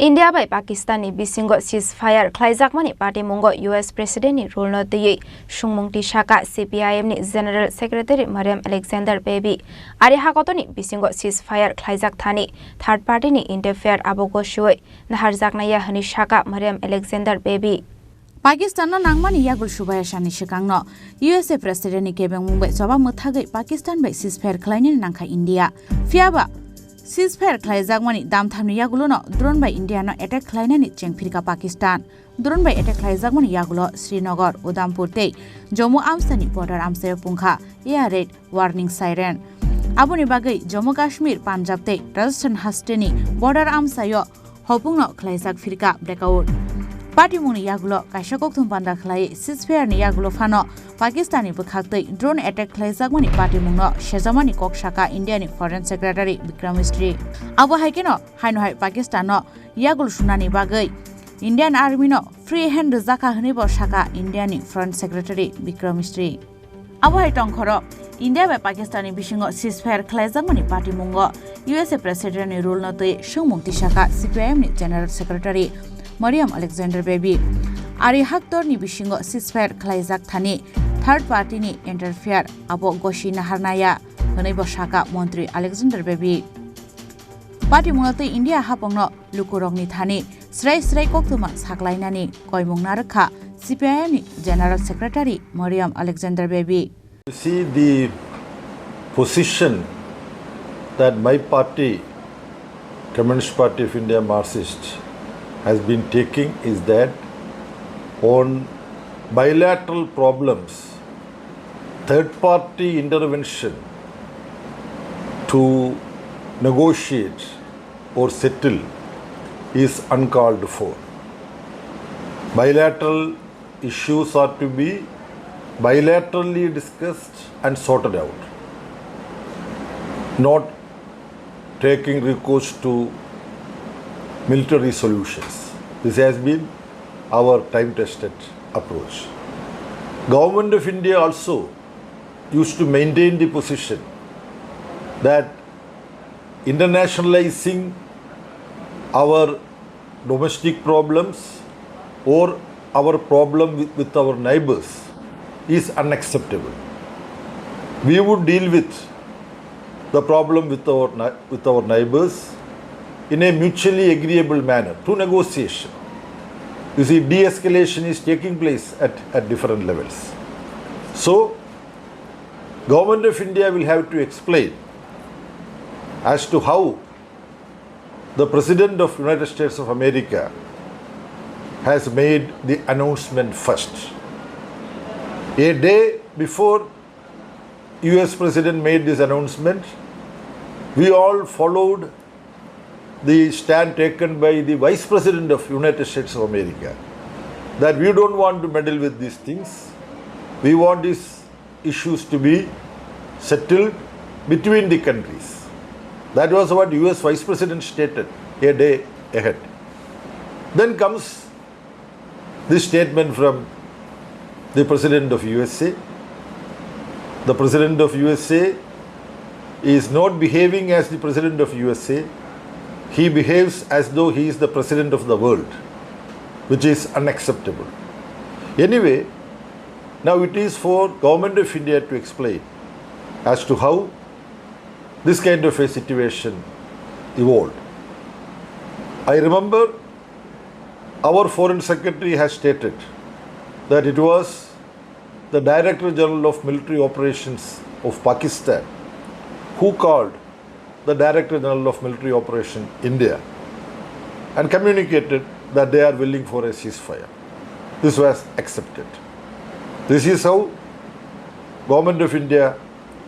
India by Pakistan niBisingoCeasefire Khlaijakmao US President niRole no twiwiSwngmungTisakha CPIM ni General Secretary Mariam Alexander Baby Ari hakoto niBisingoCeasefire Khlaijak thani third party ni interfere abogo shuoi naharjaknaya hani Shaka Mariam Alexander Baby Pakistan no nangmani yagul shubaya shani shikangno USA President ni kebeng mumbai soba muthagai Pakistan by ceasefire khlaini nangkha India fiaba ceasefire Khlaijakmani damthamni yagulo no drone by India no attack khlainani chengphirka Pakistan drone by attack Khlaijakmani yagulo Srinagar Udhampur tei Jammu Amstani border amsayo pungkha air raid warning siren aboni bagai Jammu Kashmir Punjab tei Rajasthan hasteni border amsayo hopungno Khlaijak phirka blackout Party muni yagulo kaisa kokthum panda khlai ceasefire ni yagulo phano Pakistani bukhaktei drone attack Khlaijakmani party mungno shejamani koksaka India ni foreign secretary Vikramistri abo haikeno haino hai Pakistan no yagul sunani bagai Indian army no free hand jaka hnibo saka India ni foreign secretary Vikramistri abo hai tongkhoro India by Pakistani bisingo ceasefire Khlaijakmani party mungo USA president ni rule no twiwiSwngmungTisakha CPIM ni general secretary Mariam Alexander Baby Ari Haktor ni bisingo ceasefire Khlaijak thani third party ni interfere abo goshi naharnaya honai bosaka Montri Alexander Baby Party munate India hapongno lukurong ni thani srai koktuma saklainani koimung narakha CPIM ni general secretary Mariam Alexander Baby You see the position that my party Communist Party of India Marxist has been taking is that on bilateral problems, third-party intervention to negotiate or settle is uncalled for. Bilateral issues are to be bilaterally discussed and sorted out, not taking recourse to military solutions. This has been our time-tested approach. Government of India also used to maintain the position that internationalizing our domestic problems or our problem with our neighbors is unacceptable. We would deal with the problem with our neighbors in a mutually agreeable manner through negotiation. You see, de-escalation is taking place at different levels. So, Government of India will have to explain as to how the President of United States of America has made the announcement first. A day before US President made this announcement, we all followed the stand taken by the Vice President of United States of America that we don't want to meddle with these things. We want these issues to be settled between the countries. That was what US Vice President stated a day ahead. Then comes this statement from the President of USA. The President of USA is not behaving as the President of USA. He behaves as though he is the President of the world, which is unacceptable. Anyway, now it is for Government of India to explain as to how this kind of a situation evolved. I remember our Foreign Secretary has stated that it was the Director General of Military Operations of Pakistan who called the Director General of Military Operation India and communicated that they are willing for a ceasefire. This was accepted. This is how Government of India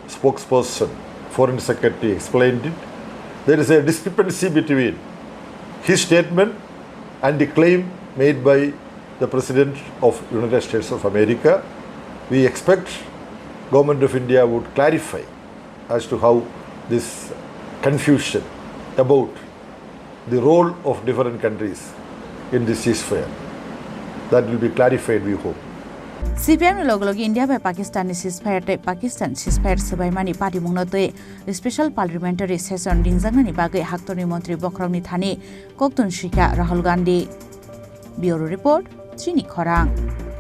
spokesperson, Foreign Secretary explained it. There is a discrepancy between his statement and the claim made by the President of United States of America. We expect Government of India would clarify as to how this confusion about the role of different countries in this ceasefire. That will be clarified, we hope. CPM ni logi India by Pakistan ni ceasefire te Pakistan ceasefire sebai mani party mungno te special parliamentary session dingjang ni bagai haktorni mantri Khorang ni thani koktun shika Rahul Gandhi. Bureau report Chini Khorang.